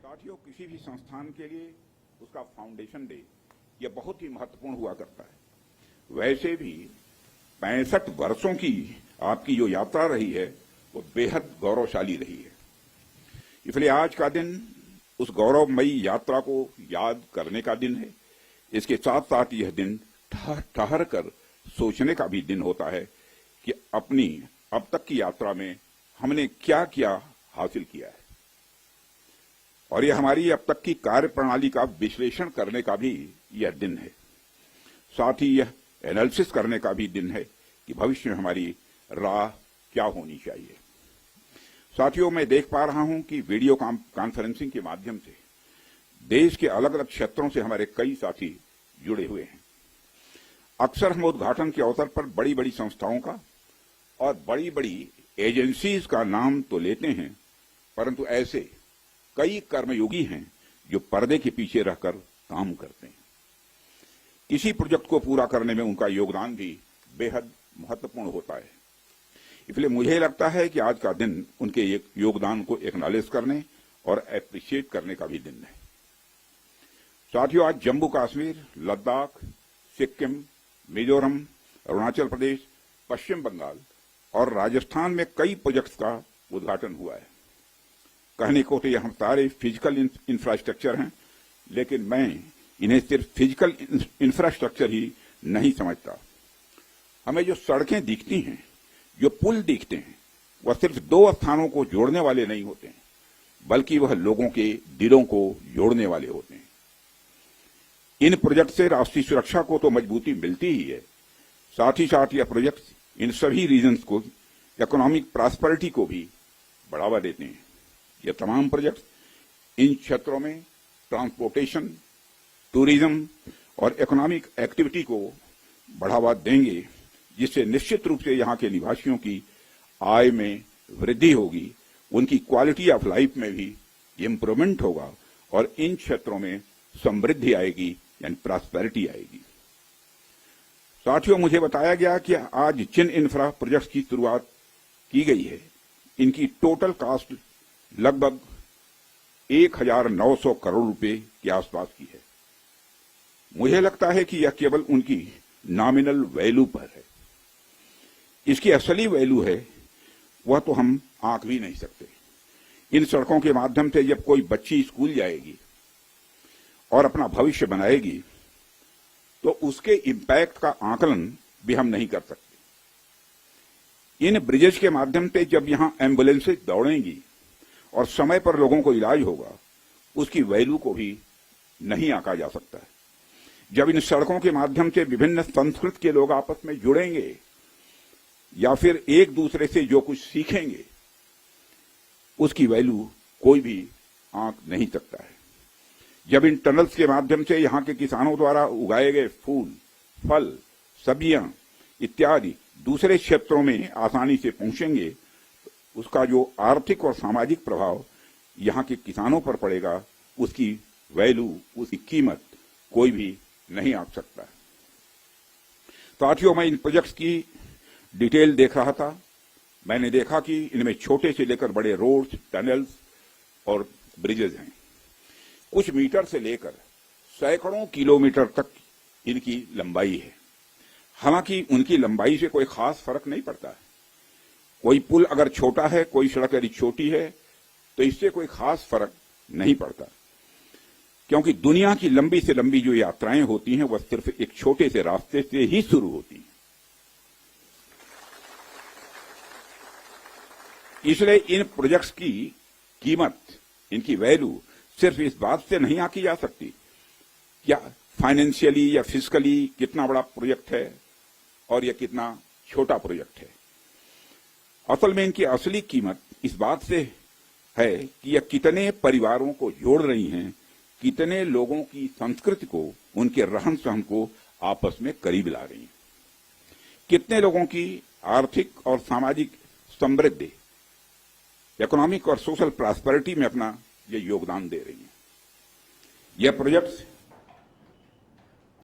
साथियों, किसी भी संस्थान के लिए उसका फाउंडेशन डे यह बहुत ही महत्वपूर्ण हुआ करता है। वैसे भी 65 वर्षों की आपकी जो यात्रा रही है वो बेहद गौरवशाली रही है। इसलिए आज का दिन उस गौरवमयी यात्रा को याद करने का दिन है। इसके साथ साथ यह दिन ठहर कर सोचने का भी दिन होता है कि अपनी अब तक की यात्रा में हमने क्या क्या हासिल किया है, और यह हमारी अब तक की कार्य प्रणाली का विश्लेषण करने का भी यह दिन है। साथ ही यह एनालिसिस करने का भी दिन है कि भविष्य में हमारी राह क्या होनी चाहिए। साथियों, मैं देख पा रहा हूं कि वीडियो कॉन्फ्रेंसिंग के माध्यम से देश के अलग अलग क्षेत्रों से हमारे कई साथी जुड़े हुए हैं। अक्सर हम उद्घाटन के अवसर पर बड़ी बड़ी संस्थाओं का और बड़ी बड़ी एजेंसीज का नाम तो लेते हैं, परंतु ऐसे कई कर्मयोगी हैं जो पर्दे के पीछे रहकर काम करते हैं। किसी प्रोजेक्ट को पूरा करने में उनका योगदान भी बेहद महत्वपूर्ण होता है। इसलिए मुझे लगता है कि आज का दिन उनके एक योगदान को एक्नॉलेज करने और एप्रिशिएट करने का भी दिन है। साथियों, आज जम्मू कश्मीर, लद्दाख, सिक्किम, मिजोरम, अरुणाचल प्रदेश, पश्चिम बंगाल और राजस्थान में कई प्रोजेक्ट्स का उद्घाटन हुआ है। कहने को तो ये हम सारे फिजिकल इंफ्रास्ट्रक्चर हैं, लेकिन मैं इन्हें सिर्फ फिजिकल इंफ्रास्ट्रक्चर ही नहीं समझता। हमें जो सड़कें दिखती हैं, जो पुल दिखते हैं, वह सिर्फ दो स्थानों को जोड़ने वाले नहीं होते हैं, बल्कि वह लोगों के दिलों को जोड़ने वाले होते हैं। इन प्रोजेक्ट से राष्ट्रीय सुरक्षा को तो मजबूती मिलती ही है, साथ ही साथ यह प्रोजेक्ट इन सभी रीजन्स को इकोनॉमिक प्रॉस्पेरिटी को भी बढ़ावा देते हैं। यह तमाम प्रोजेक्ट इन क्षेत्रों में ट्रांसपोर्टेशन, टूरिज्म और इकोनॉमिक एक्टिविटी को बढ़ावा देंगे, जिससे निश्चित रूप से यहाँ के निवासियों की आय में वृद्धि होगी, उनकी क्वालिटी ऑफ लाइफ में भी इम्प्रूवमेंट होगा और इन क्षेत्रों में समृद्धि आएगी यानी प्रॉस्पेरिटी आएगी। साथियों, मुझे बताया गया कि आज जिन इंफ्रा प्रोजेक्ट्स की शुरुआत की गई है, इनकी टोटल कॉस्ट लगभग 1900 करोड़ रुपए के आसपास की है। मुझे लगता है कि यह केवल उनकी नॉमिनल वैल्यू पर है। इसकी असली वैल्यू है वह तो हम आंक भी नहीं सकते। इन सड़कों के माध्यम से जब कोई बच्ची स्कूल जाएगी और अपना भविष्य बनाएगी, तो उसके इम्पैक्ट का आकलन भी हम नहीं कर सकते। इन ब्रिजेस के माध्यम से जब यहां एम्बुलेंसेज दौड़ेंगी और समय पर लोगों को इलाज होगा, उसकी वैल्यू को भी नहीं आंका जा सकता है। जब इन सड़कों के माध्यम से विभिन्न संस्कृति के लोग आपस में जुड़ेंगे या फिर एक दूसरे से जो कुछ सीखेंगे, उसकी वैल्यू कोई भी आंक नहीं सकता है। जब इन टनल्स के माध्यम से यहाँ के किसानों द्वारा उगाए गए फूल, फल, सब्जियां इत्यादि दूसरे क्षेत्रों में आसानी से पहुंचेंगे, उसका जो आर्थिक और सामाजिक प्रभाव यहाँ के किसानों पर पड़ेगा, उसकी वैल्यू, उसकी कीमत कोई भी नहीं आंक सकता। साथियों, मैं इन प्रोजेक्ट्स की डिटेल देख रहा था। मैंने देखा कि इनमें छोटे से लेकर बड़े रोड्स, टनल्स और ब्रिजेज हैं। कुछ मीटर से लेकर सैकड़ों किलोमीटर तक इनकी लंबाई है। हालांकि उनकी लंबाई से कोई खास फर्क नहीं पड़ता है। कोई पुल अगर छोटा है, कोई सड़क यदि छोटी है, तो इससे कोई खास फर्क नहीं पड़ता, क्योंकि दुनिया की लंबी से लंबी जो यात्राएं होती हैं, वह सिर्फ एक छोटे से रास्ते से ही शुरू होती हैं। इसलिए इन प्रोजेक्ट्स की कीमत, इनकी वैल्यू सिर्फ इस बात से नहीं आंकी जा सकती क्या फाइनेंशियली या फिजिकली कितना बड़ा प्रोजेक्ट है और यह कितना छोटा प्रोजेक्ट है। असल में इनकी असली कीमत इस बात से है कि यह कितने परिवारों को जोड़ रही हैं, कितने लोगों की संस्कृति को, उनके रहन सहन को आपस में करीब ला रही हैं, कितने लोगों की आर्थिक और सामाजिक समृद्धि, इकोनॉमिक और सोशल प्रॉस्पेरिटी में अपना ये योगदान दे रही हैं। यह प्रोजेक्ट्स